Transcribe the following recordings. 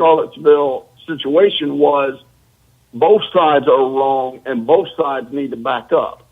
Charlottesville situation was both sides are wrong and both sides need to back up.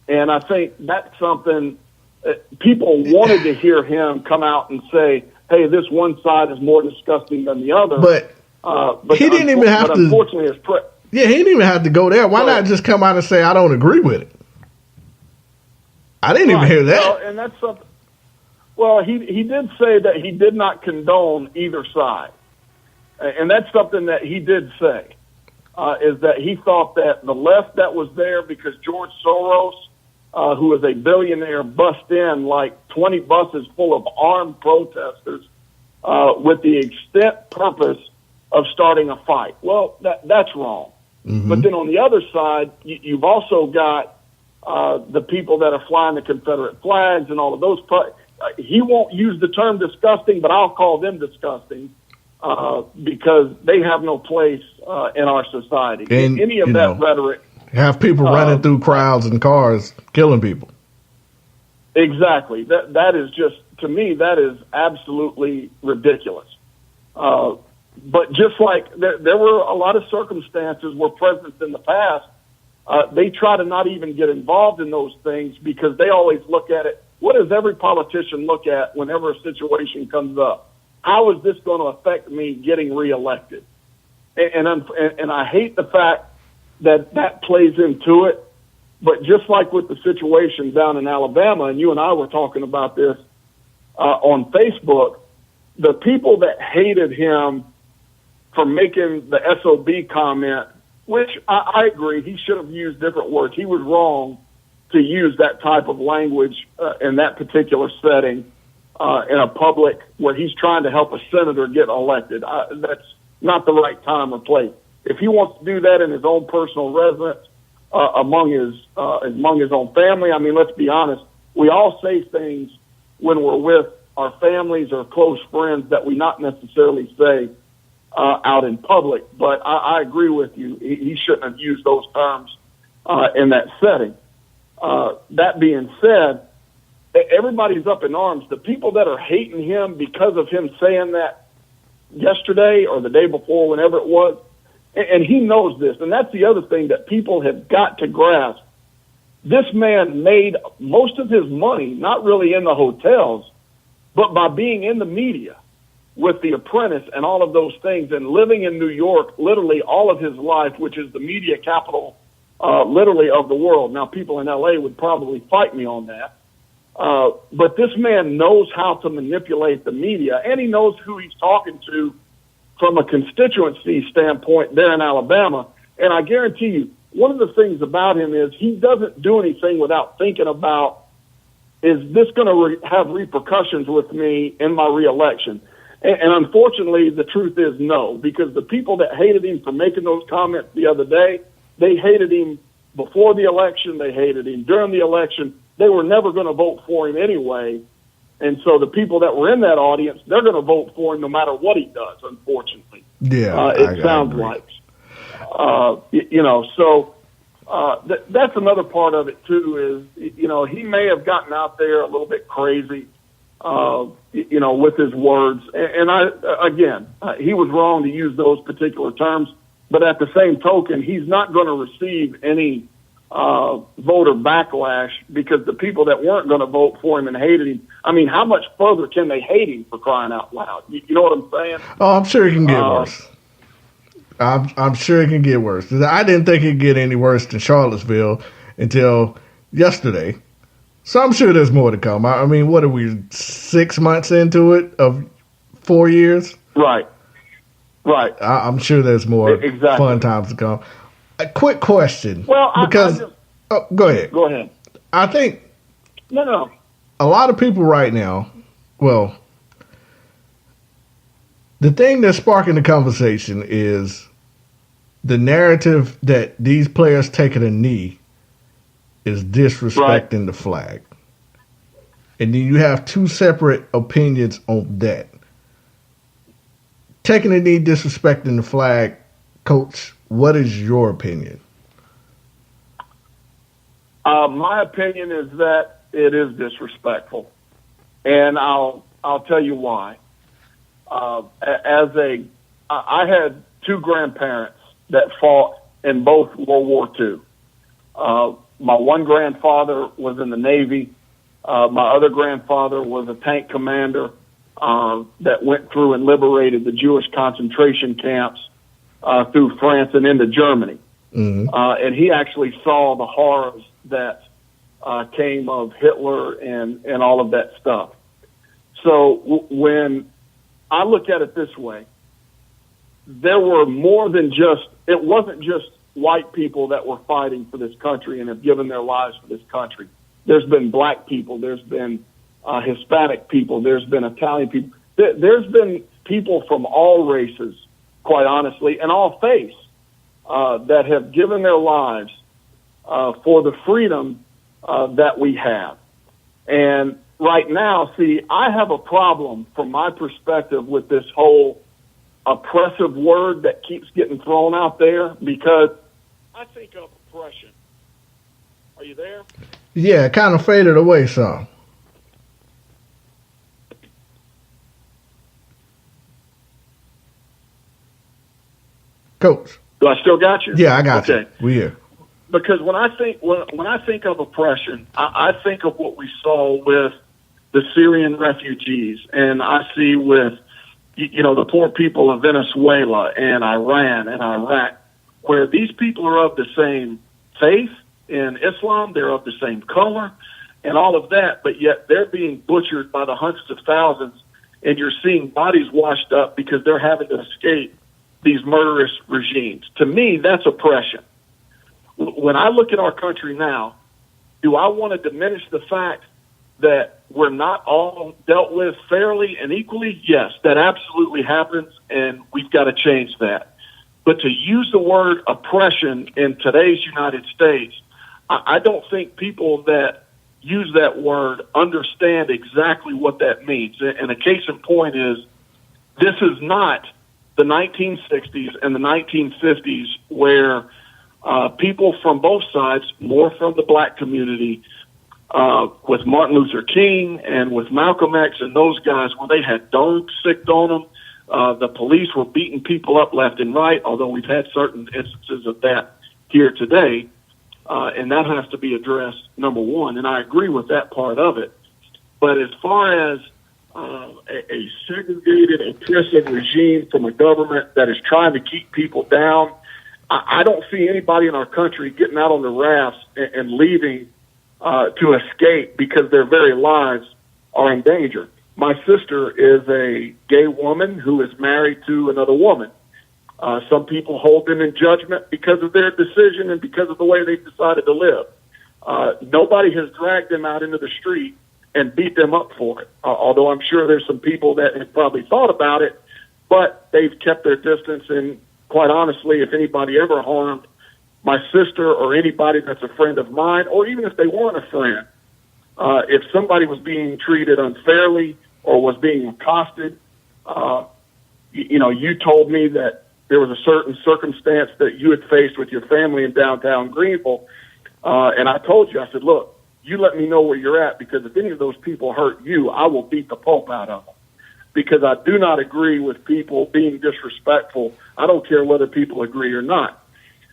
And I think that's something people wanted to hear him come out and say, hey, this one side is more disgusting than the other. But he didn't even have to. Unfortunately, he didn't even have to go there. Why not just come out and say, I don't agree with it? I didn't even hear that. Well, and that's something. Well, he did say that he did not condone either side. And that's something that he did say, is that he thought that the left that was there because George Soros, who is a billionaire, bust in like 20 buses full of armed protesters with the extent purpose of starting a fight. Well, that's wrong. Mm-hmm. But then on the other side, you've also got the people that are flying the Confederate flags and all of those. He won't use the term disgusting, but I'll call them disgusting because they have no place in our society. And, any of that rhetoric. Have people running through crowds and cars, killing people. Exactly. That is just, to me, that is absolutely ridiculous. But just like there were a lot of circumstances where presidents in the past, they try to not even get involved in those things because they always look at it. What does every politician look at whenever a situation comes up? How is this going to affect me getting reelected? And I hate the fact that plays into it. But just like with the situation down in Alabama, and you and I were talking about this on Facebook, the people that hated him for making the SOB comment, which I agree, he should have used different words. He was wrong to use that type of language in that particular setting in a public where he's trying to help a senator get elected. That's not the right time or place. If he wants to do that in his own personal residence, among his own family, I mean, let's be honest, we all say things when we're with our families or close friends that we not necessarily say out in public. But I agree with you. He shouldn't have used those terms in that setting. That being said, everybody's up in arms. The people that are hating him because of him saying that yesterday or the day before, whenever it was, and he knows this, and that's the other thing that people have got to grasp. This man made most of his money, not really in the hotels, but by being in the media with The Apprentice and all of those things and living in New York literally all of his life, which is the media capital literally of the world. Now, people in L.A. would probably fight me on that. But this man knows how to manipulate the media, and he knows who he's talking to from a constituency standpoint there in Alabama. And I guarantee you, one of the things about him is he doesn't do anything without thinking about, is this going to have repercussions with me in my reelection? And unfortunately, the truth is no, because the people that hated him for making those comments the other day, they hated him before the election. They hated him during the election. They were never going to vote for him anyway. And so the people that were in that audience, they're going to vote for him no matter what he does, unfortunately. Yeah, it sounds like. That's another part of it, too, is, he may have gotten out there a little bit crazy, with his words. And he was wrong to use those particular terms. But at the same token, he's not going to receive any voter backlash because the people that weren't going to vote for him and hated him, I mean, how much further can they hate him, for crying out loud? You know what I'm saying? Oh, I'm sure it can get worse. I'm sure it can get worse. I didn't think it could get any worse than Charlottesville until yesterday. So I'm sure there's more to come. I mean, what are we, 6 months into it of 4 years? Right. I'm sure there's more fun times to come. A quick question. Well, go ahead. Go ahead. I think no. A lot of people right now, well, the thing that's sparking the conversation is the narrative that these players taking a knee is disrespecting the flag. And then you have two separate opinions on that. Taking a knee, disrespecting the flag, Coach, what is your opinion? My opinion is that it is disrespectful, and I'll tell you why. As a I had two grandparents that fought in both World War II. My one grandfather was in the Navy. My other grandfather was a tank commander that went through and liberated the Jewish concentration camps through France and into Germany. Mm-hmm. And he actually saw the horrors that came of Hitler and all of that stuff. So when I look at it this way, there were more than it wasn't just white people that were fighting for this country and have given their lives for this country. There's been black people. There's been Hispanic people. There's been Italian people. There's been people from all races, quite honestly, and all faiths that have given their lives for the freedom that we have. And right now, see, I have a problem from my perspective with this whole oppressive word that keeps getting thrown out there, because I think of oppression. Are you there? Yeah, it kind of faded away some. Coach. Do I still got you? Yeah, I got you. We here. Because when I think of oppression, I think of what we saw with the Syrian refugees, and I see with the poor people of Venezuela and Iran and Iraq, where these people are of the same faith in Islam, they're of the same color and all of that, but yet they're being butchered by the hundreds of thousands, and you're seeing bodies washed up because they're having to escape these murderous regimes. To me, that's oppression. When I look at our country now, do I want to diminish the fact that we're not all dealt with fairly and equally? Yes, that absolutely happens, and we've got to change that. But to use the word oppression in today's United States, I don't think people that use that word understand exactly what that means. And a case in point is, this is not the 1960s and the 1950s where people from both sides, more from the black community, with Martin Luther King and with Malcolm X and those guys, where they had dogs sicked on them. The police were beating people up left and right, although we've had certain instances of that here today. And that has to be addressed, number one. And I agree with that part of it. But as far as a segregated, oppressive regime from a government that is trying to keep people down, I don't see anybody in our country getting out on the rafts and leaving to escape because their very lives are in danger. My sister is a gay woman who is married to another woman. Some people hold them in judgment because of their decision and because of the way they've decided to live. Nobody has dragged them out into the street and beat them up for it, although I'm sure there's some people that have probably thought about it, but they've kept their distance. And quite honestly, if anybody ever harmed my sister or anybody that's a friend of mine, or even if they weren't a friend, if somebody was being treated unfairly or was being accosted, you told me that there was a certain circumstance that you had faced with your family in downtown Greenville. And I told you, I said, look, you let me know where you're at, because if any of those people hurt you, I will beat the pulp out of them. Because I do not agree with people being disrespectful. I don't care whether people agree or not.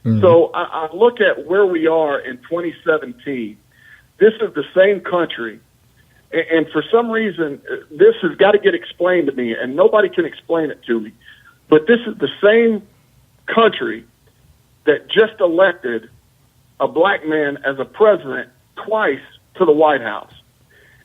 Mm-hmm. So I look at where we are in 2017. This is the same country. And for some reason, this has got to get explained to me, and nobody can explain it to me. But this is the same country that just elected a black man as a president twice to the White House.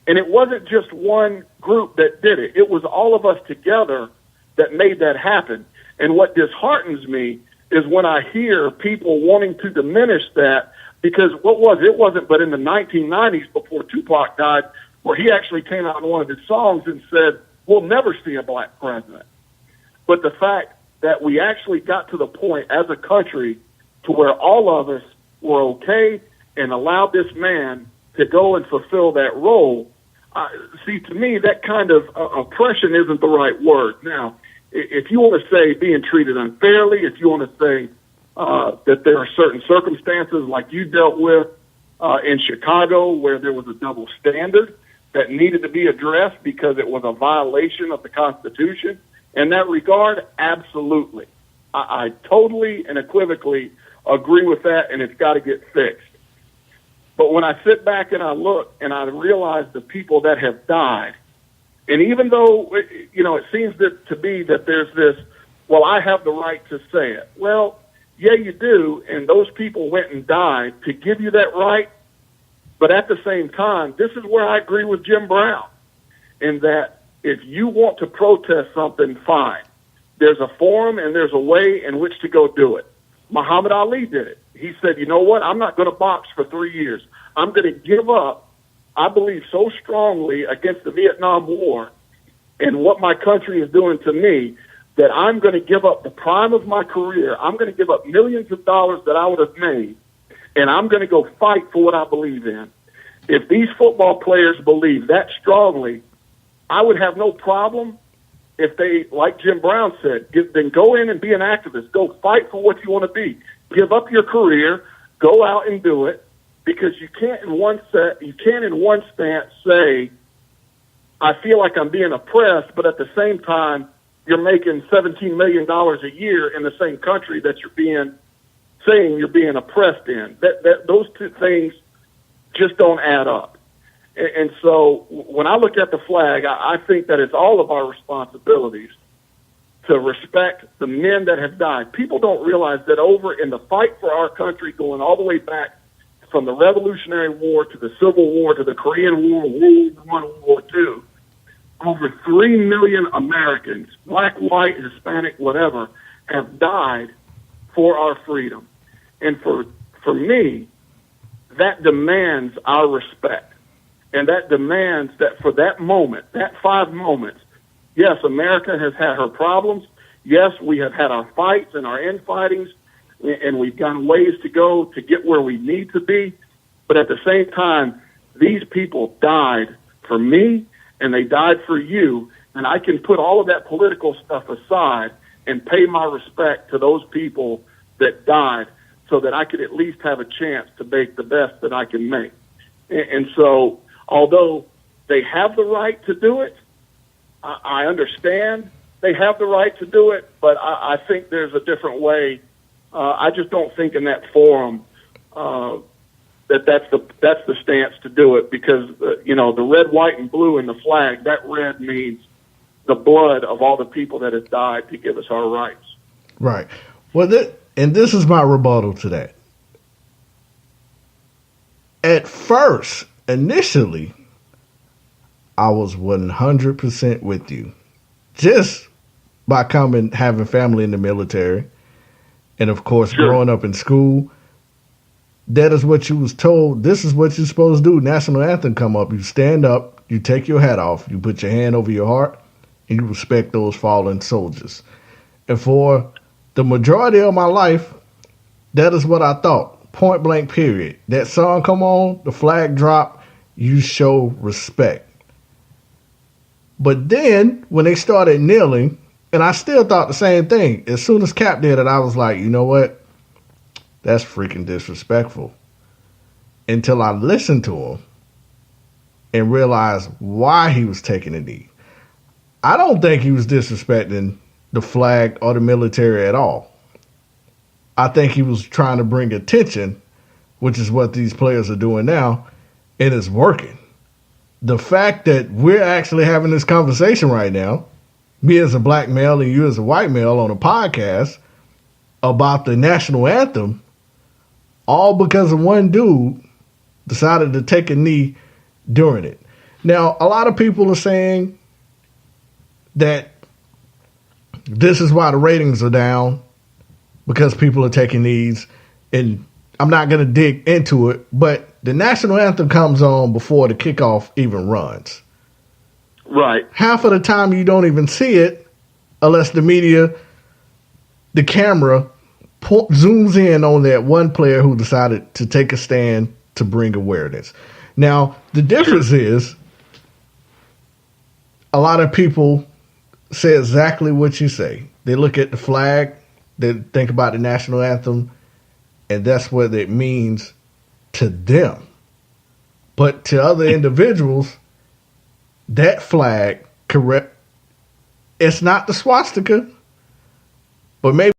And it wasn't just one group that did it. It was all of us together that made that happen. And what disheartens me is when I hear people wanting to diminish that, because it wasn't but in the 1990s, before Tupac died, where he actually came out in one of his songs and said, we'll never see a black president. But the fact that we actually got to the point as a country to where all of us were okay and allowed this man to go and fulfill that role, see, to me, that kind of oppression isn't the right word. Now, if you want to say being treated unfairly, if you want to say that there are certain circumstances like you dealt with in Chicago where there was a double standard that needed to be addressed because it was a violation of the Constitution, In that regard, absolutely. I totally and unequivocally agree with that, and it's got to get fixed. But when I sit back and I look and I realize the people that have died, and even though, it seems to be that there's this, well, I have the right to say it. Well, yeah, you do, and those people went and died to give you that right. But at the same time, this is where I agree with Jim Brown, in that if you want to protest something, fine. There's a forum and there's a way in which to go do it. Muhammad Ali did it. He said, you know what, I'm not going to box for 3 years. I'm going to give up, I believe so strongly, against the Vietnam War and what my country is doing to me, that I'm going to give up the prime of my career. I'm going to give up millions of dollars that I would have made, and I'm going to go fight for what I believe in. If these football players believe that strongly, I would have no problem if they, like Jim Brown said, then go in and be an activist. Go fight for what you want to be. Give up your career. Go out and do it, because you can't in one stance say, I feel like I'm being oppressed, but at the same time, you're making $17 million a year in the same country that saying you're being oppressed in. Those two things just don't add up. And so when I look at the flag, I think that it's all of our responsibilities to respect the men that have died. People don't realize that over in the fight for our country, going all the way back from the Revolutionary War to the Civil War to the Korean War, World War I, World War II, over 3 million Americans, black, white, Hispanic, whatever, have died for our freedom. And for me, that demands our respect. And that demands that for that moment, that 5 moments, yes, America has had her problems. Yes, we have had our fights and our infightings, and we've got ways to go to get where we need to be. But at the same time, these people died for me, and they died for you. And I can put all of that political stuff aside and pay my respect to those people that died, so that I could at least have a chance to make the best that I can make. And so, although they have the right to do it, I understand they have the right to do it, but I think there's a different way. I just don't think in that forum that's the stance to do it, because the red, white, and blue in the flag, that red means the blood of all the people that have died to give us our rights. Right. Well, and this is my rebuttal to that. At first, initially, I was 100% with you, just by having family in the military, and of course, Sure. Growing up in school. That is what you was told. This is what you're supposed to do. National anthem come up. You stand up, you take your hat off, you put your hand over your heart, and you respect those fallen soldiers. And for the majority of my life, that is what I thought. Point blank, period. That song come on, the flag drop, you show respect. But then, when they started kneeling, and I still thought the same thing. As soon as Cap did it, I was like, you know what? That's freaking disrespectful. Until I listened to him and realized why he was taking a knee. I don't think he was disrespecting the flag or the military at all. I think he was trying to bring attention, which is what these players are doing now, and it's working. The fact that we're actually having this conversation right now, me as a black male and you as a white male on a podcast about the national anthem, all because of one dude decided to take a knee during it. Now, a lot of people are saying that this is why the ratings are down, because people are taking knees, and I'm not going to dig into it, but the national anthem comes on before the kickoff even runs. Right. Half of the time you don't even see it unless the media, the camera, zooms in on that one player who decided to take a stand to bring awareness. Now, the difference is a lot of people say exactly what you say. They look at the flag, they think about the national anthem, and that's what it means to them. But to other individuals, that flag It's not the swastika, but maybe